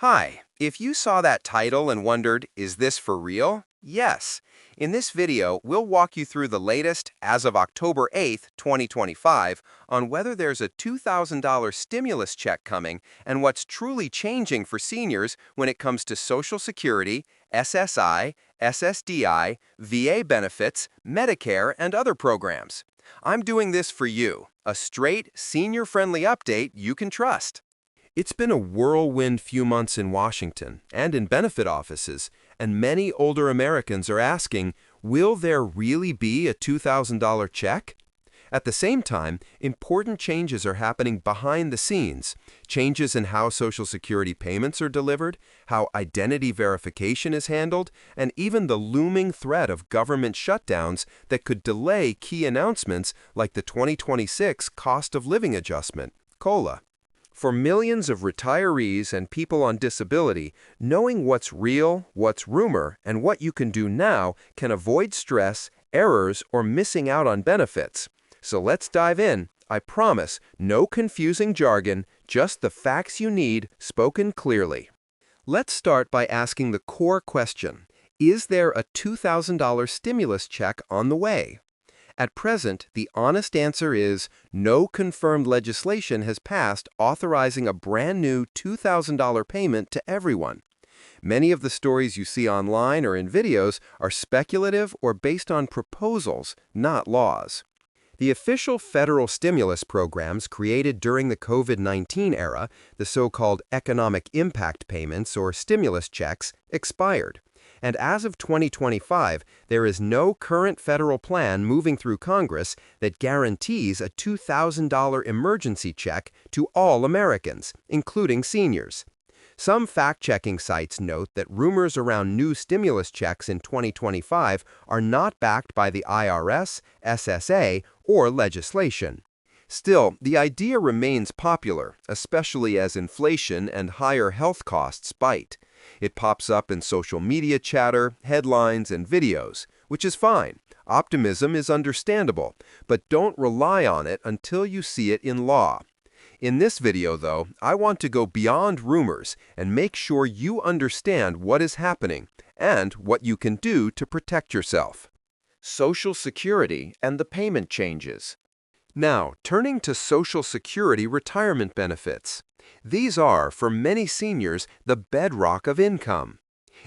Hi, if you saw that title and wondered, is this for real? Yes. In this video, we'll walk you through the latest, as of October 8th, 2025, on whether there's a $2,000 stimulus check coming and what's truly changing for seniors when it comes to Social Security, SSI, SSDI, VA benefits, Medicare, and other programs. I'm doing this for you, a straight, senior-friendly update you can trust. It's been a whirlwind few months in Washington and in benefit offices, and many older Americans are asking, will there really be a $2,000 check? At the same time, important changes are happening behind the scenes, changes in how Social Security payments are delivered, how identity verification is handled, and even the looming threat of government shutdowns that could delay key announcements like the 2026 Cost of Living Adjustment, COLA. For millions of retirees and people on disability, knowing what's real, what's rumor, and what you can do now can avoid stress, errors, or missing out on benefits. So let's dive in. I promise, no confusing jargon, just the facts you need, spoken clearly. Let's start by asking the core question. Is there a $2,000 stimulus check on the way? At present, the honest answer is no confirmed legislation has passed authorizing a brand new $2,000 payment to everyone. Many of the stories you see online or in videos are speculative or based on proposals, not laws. The official federal stimulus programs created during the COVID-19 era, the so-called economic impact payments or stimulus checks, expired. And as of 2025, there is no current federal plan moving through Congress that guarantees a $2,000 emergency check to all Americans, including seniors. Some fact-checking sites note that rumors around new stimulus checks in 2025 are not backed by the IRS, SSA, or legislation. Still, the idea remains popular, especially as inflation and higher health costs bite. It pops up in social media chatter, headlines, and videos, which is fine. Optimism is understandable, but don't rely on it until you see it in law. In this video, though, I want to go beyond rumors and make sure you understand what is happening and what you can do to protect yourself. Social Security and the payment changes. Now, turning to Social Security retirement benefits. These are, for many seniors, the bedrock of income.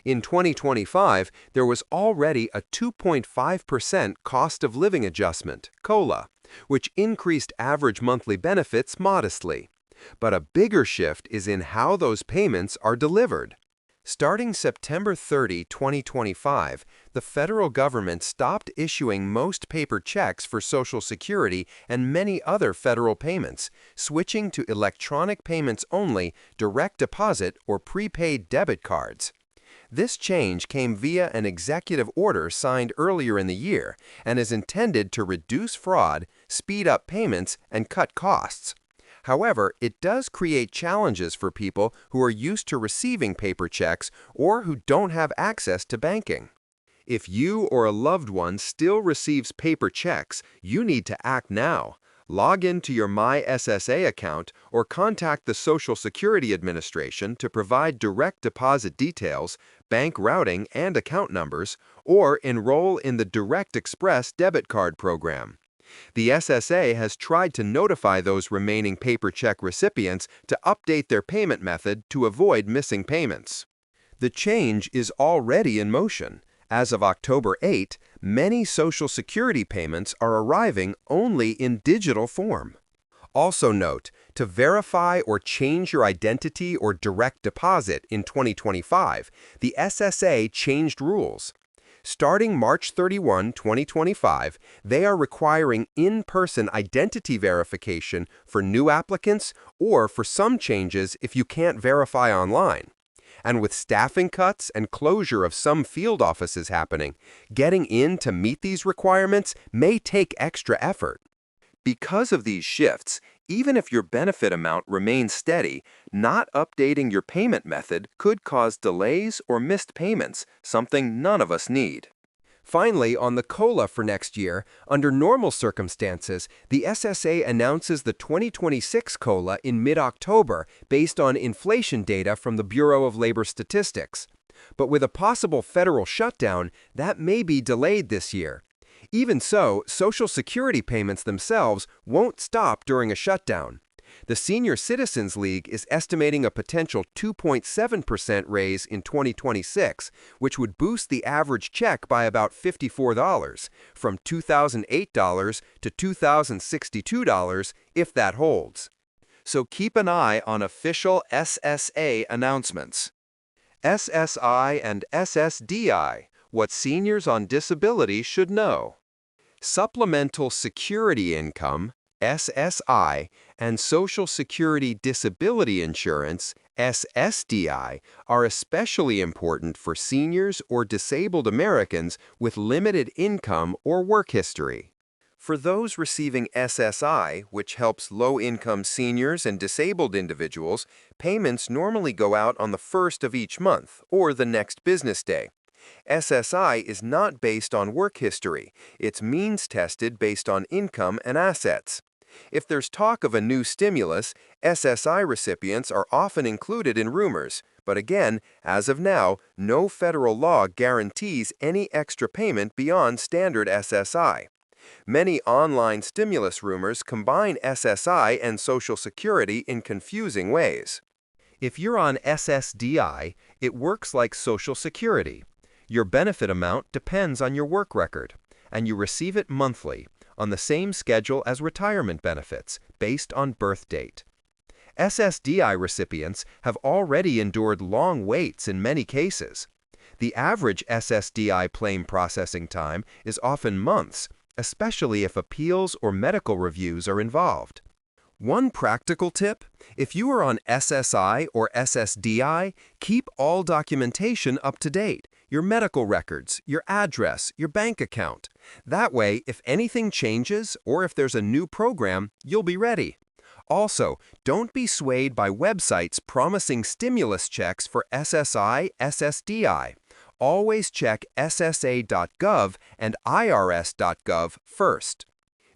In 2025, there was already a 2.5% cost of living adjustment, COLA, which increased average monthly benefits modestly. But a bigger shift is in how those payments are delivered. Starting September 30, 2025, the federal government stopped issuing most paper checks for Social Security and many other federal payments, switching to electronic payments only, direct deposit, or prepaid debit cards. This change came via an executive order signed earlier in the year and is intended to reduce fraud, speed up payments, and cut costs. However, it does create challenges for people who are used to receiving paper checks or who don't have access to banking. If you or a loved one still receives paper checks, you need to act now. Log into your MySSA account or contact the Social Security Administration to provide direct deposit details, bank routing and account numbers, or enroll in the Direct Express debit card program. The SSA has tried to notify those remaining paper check recipients to update their payment method to avoid missing payments. The change is already in motion. As of October 8, many Social Security payments are arriving only in digital form. Also note, to verify or change your identity or direct deposit in 2025, the SSA changed rules. Starting March 31, 2025, they are requiring in-person identity verification for new applicants or for some changes if you can't verify online. And with staffing cuts and closure of some field offices happening, getting in to meet these requirements may take extra effort. Because of these shifts, even if your benefit amount remains steady, not updating your payment method could cause delays or missed payments, something none of us need. Finally, on the COLA for next year, under normal circumstances, the SSA announces the 2026 COLA in mid-October based on inflation data from the Bureau of Labor Statistics. But with a possible federal shutdown, that may be delayed this year. Even so, Social Security payments themselves won't stop during a shutdown. The Senior Citizens League is estimating a potential 2.7% raise in 2026, which would boost the average check by about $54, from $2,008 to $2,062 if that holds. So keep an eye on official SSA announcements. SSI and SSDI, what seniors on disability should know. Supplemental Security Income, SSI, and Social Security Disability Insurance, SSDI, are especially important for seniors or disabled Americans with limited income or work history. For those receiving SSI, which helps low-income seniors and disabled individuals, payments normally go out on the first of each month or the next business day. SSI is not based on work history. It's means-tested based on income and assets. If there's talk of a new stimulus, SSI recipients are often included in rumors, but again, as of now, no federal law guarantees any extra payment beyond standard SSI. Many online stimulus rumors combine SSI and Social Security in confusing ways. If you're on SSDI, it works like Social Security. Your benefit amount depends on your work record, and you receive it monthly, on the same schedule as retirement benefits, based on birth date. SSDI recipients have already endured long waits in many cases. The average SSDI claim processing time is often months, especially if appeals or medical reviews are involved. One practical tip: if you are on SSI or SSDI, keep all documentation up to date, your medical records, your address, your bank account. That way, if anything changes or if there's a new program, you'll be ready. Also, don't be swayed by websites promising stimulus checks for SSI, SSDI. Always check ssa.gov and irs.gov first.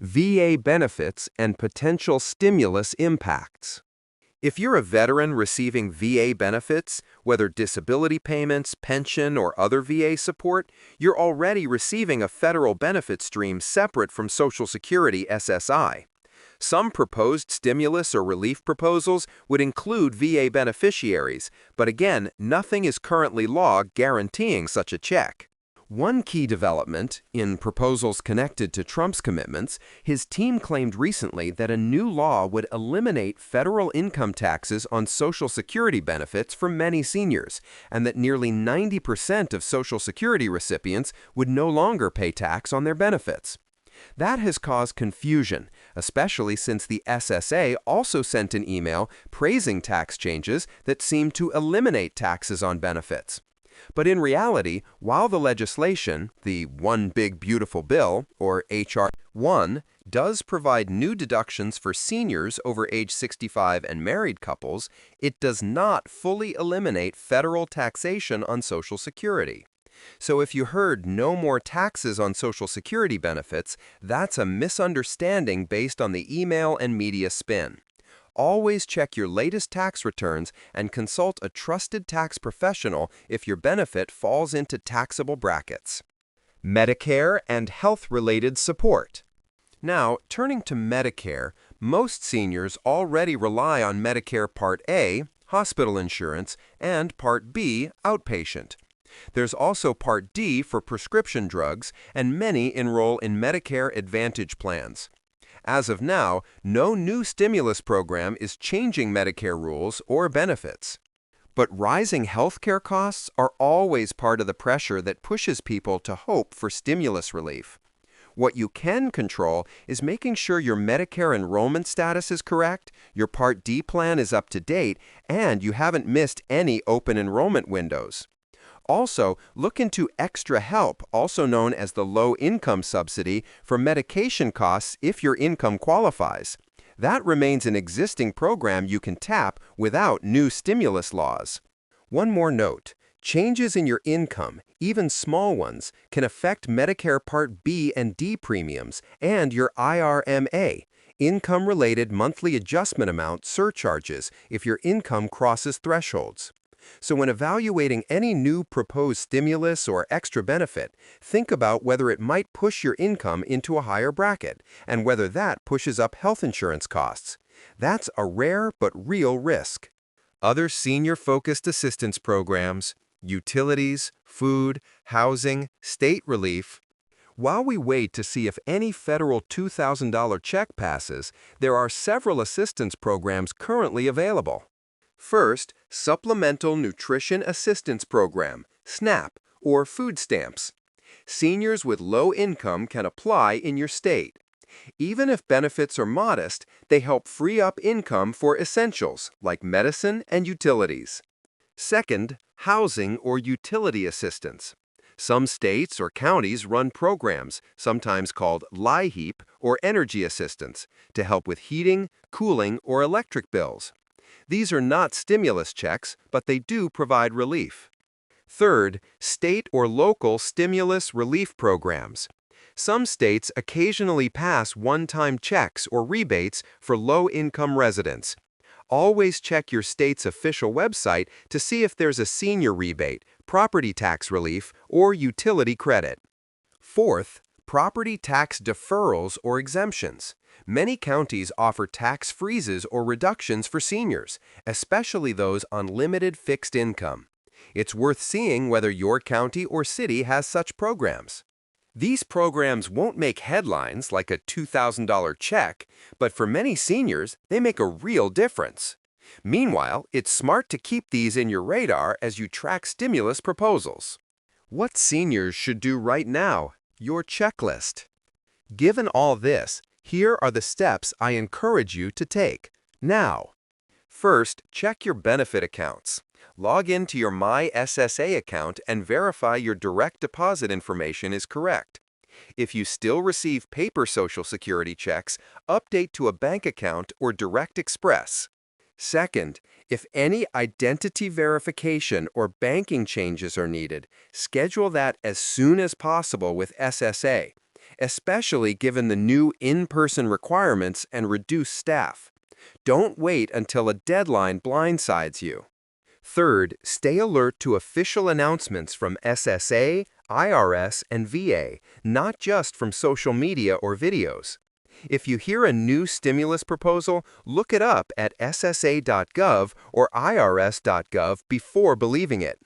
VA benefits and potential stimulus impacts. If you're a veteran receiving VA benefits, whether disability payments, pension, or other VA support, you're already receiving a federal benefit stream separate from Social Security SSI. Some proposed stimulus or relief proposals would include VA beneficiaries, but again, nothing is currently law guaranteeing such a check. One key development, in proposals connected to Trump's commitments, his team claimed recently that a new law would eliminate federal income taxes on Social Security benefits for many seniors, and that nearly 90% of Social Security recipients would no longer pay tax on their benefits. That has caused confusion, especially since the SSA also sent an email praising tax changes that seem to eliminate taxes on benefits. But in reality, while the legislation, the One Big Beautiful Bill, or H.R. 1, does provide new deductions for seniors over age 65 and married couples, it does not fully eliminate federal taxation on Social Security. So if you heard no more taxes on Social Security benefits, that's a misunderstanding based on the email and media spin. Always check your latest tax returns and consult a trusted tax professional if your benefit falls into taxable brackets. Medicare and health-related support. Now, turning to Medicare, most seniors already rely on Medicare Part A, hospital insurance, and Part B, outpatient. There's also Part D for prescription drugs, and many enroll in Medicare Advantage plans. As of now, no new stimulus program is changing Medicare rules or benefits. But rising healthcare costs are always part of the pressure that pushes people to hope for stimulus relief. What you can control is making sure your Medicare enrollment status is correct, your Part D plan is up to date, and you haven't missed any open enrollment windows. Also, look into Extra Help, also known as the low-income subsidy, for medication costs if your income qualifies. That remains an existing program you can tap without new stimulus laws. One more note. Changes in your income, even small ones, can affect Medicare Part B and D premiums and your IRMA, income-related monthly adjustment amount surcharges if your income crosses thresholds. So when evaluating any new proposed stimulus or extra benefit, think about whether it might push your income into a higher bracket and whether that pushes up health insurance costs. That's a rare but real risk. Other senior-focused assistance programs, utilities, food, housing, state relief. While we wait to see if any federal $2,000 check passes, there are several assistance programs currently available. First, Supplemental Nutrition Assistance Program, SNAP, or food stamps. Seniors with low income can apply in your state. Even if benefits are modest, they help free up income for essentials like medicine and utilities. Second, housing or utility assistance. Some states or counties run programs, sometimes called LIHEAP or energy assistance, to help with heating, cooling, or electric bills. These are not stimulus checks, but they do provide relief. Third, state or local stimulus relief programs. Some states occasionally pass one-time checks or rebates for low-income residents. Always check your state's official website to see if there's a senior rebate, property tax relief, or utility credit. Fourth, property tax deferrals or exemptions. Many counties offer tax freezes or reductions for seniors, especially those on limited fixed income. It's worth seeing whether your county or city has such programs. These programs won't make headlines like a $2,000 check, but for many seniors, they make a real difference. Meanwhile, it's smart to keep these in your radar as you track stimulus proposals. What seniors should do right now? Your checklist. Given all this, here are the steps I encourage you to take now. First, check your benefit accounts. Log into your My SSA account and verify your direct deposit information is correct. If you still receive paper Social Security checks, update to a bank account or Direct Express. Second, if any identity verification or banking changes are needed, schedule that as soon as possible with SSA, especially given the new in-person requirements and reduced staff. Don't wait until a deadline blindsides you. Third, stay alert to official announcements from SSA, IRS, and VA, not just from social media or videos. If you hear a new stimulus proposal, look it up at ssa.gov or irs.gov before believing it.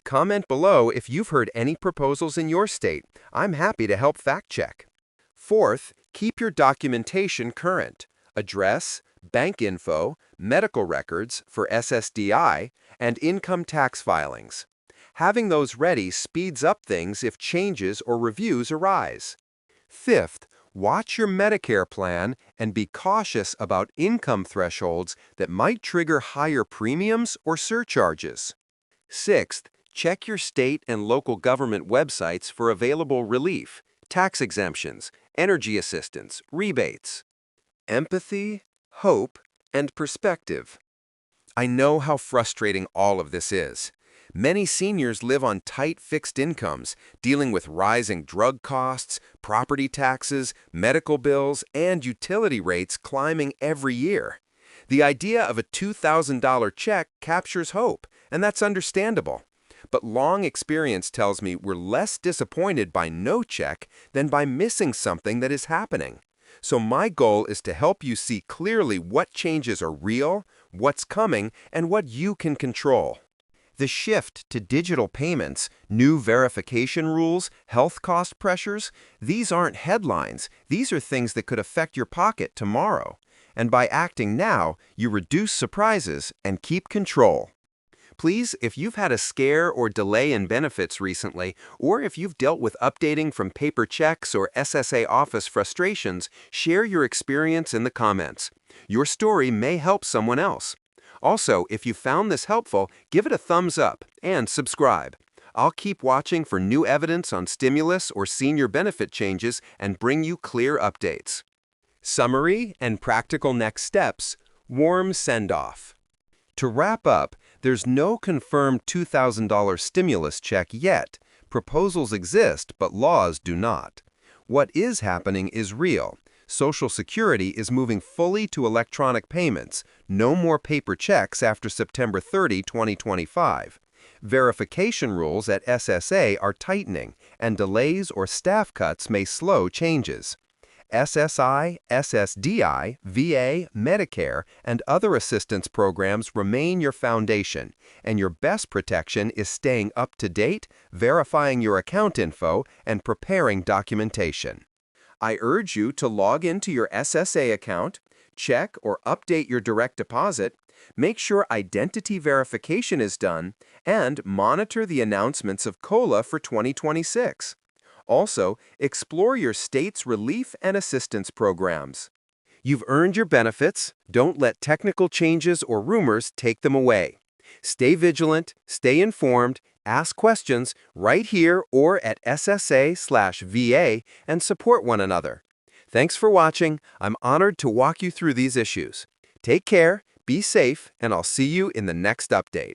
Comment below if you've heard any proposals in your state. I'm happy to help fact-check. Fourth, keep your documentation current. Address, bank info, medical records for SSDI, and income tax filings. Having those ready speeds up things if changes or reviews arise. Fifth, watch your Medicare plan and be cautious about income thresholds that might trigger higher premiums or surcharges. Sixth, check your state and local government websites for available relief, tax exemptions, energy assistance, rebates. Empathy, hope, and perspective. I know how frustrating all of this is. Many seniors live on tight fixed incomes, dealing with rising drug costs, property taxes, medical bills, and utility rates climbing every year. The idea of a $2,000 check captures hope, and that's understandable. But long experience tells me we're less disappointed by no check than by missing something that is happening. So my goal is to help you see clearly what changes are real, what's coming, and what you can control. The shift to digital payments, new verification rules, health cost pressures, these aren't headlines. These are things that could affect your pocket tomorrow. And by acting now, you reduce surprises and keep control. Please, if you've had a scare or delay in benefits recently, or if you've dealt with updating from paper checks or SSA office frustrations, share your experience in the comments. Your story may help someone else. Also, if you found this helpful, give it a thumbs up and subscribe. I'll keep watching for new evidence on stimulus or senior benefit changes and bring you clear updates. Summary and practical next steps. Warm send-off. To wrap up, There's no confirmed $2,000 stimulus check yet. Proposals exist, but laws do not. What is happening is real. Social Security is moving fully to electronic payments. No more paper checks after September 30, 2025. Verification rules at SSA are tightening, and delays or staff cuts may slow changes. SSI, SSDI, VA, Medicare, and other assistance programs remain your foundation, and your best protection is staying up to date, verifying your account info, and preparing documentation. I urge you to log into your SSA account, check or update your direct deposit, make sure identity verification is done, and monitor the announcements of COLA for 2026. Also, explore your state's relief and assistance programs. You've earned your benefits. Don't let technical changes or rumors take them away. Stay vigilant, stay informed, ask questions right here or at SSA/VA and support one another. Thanks for watching. I'm honored to walk you through these issues. Take care, be safe, and I'll see you in the next update.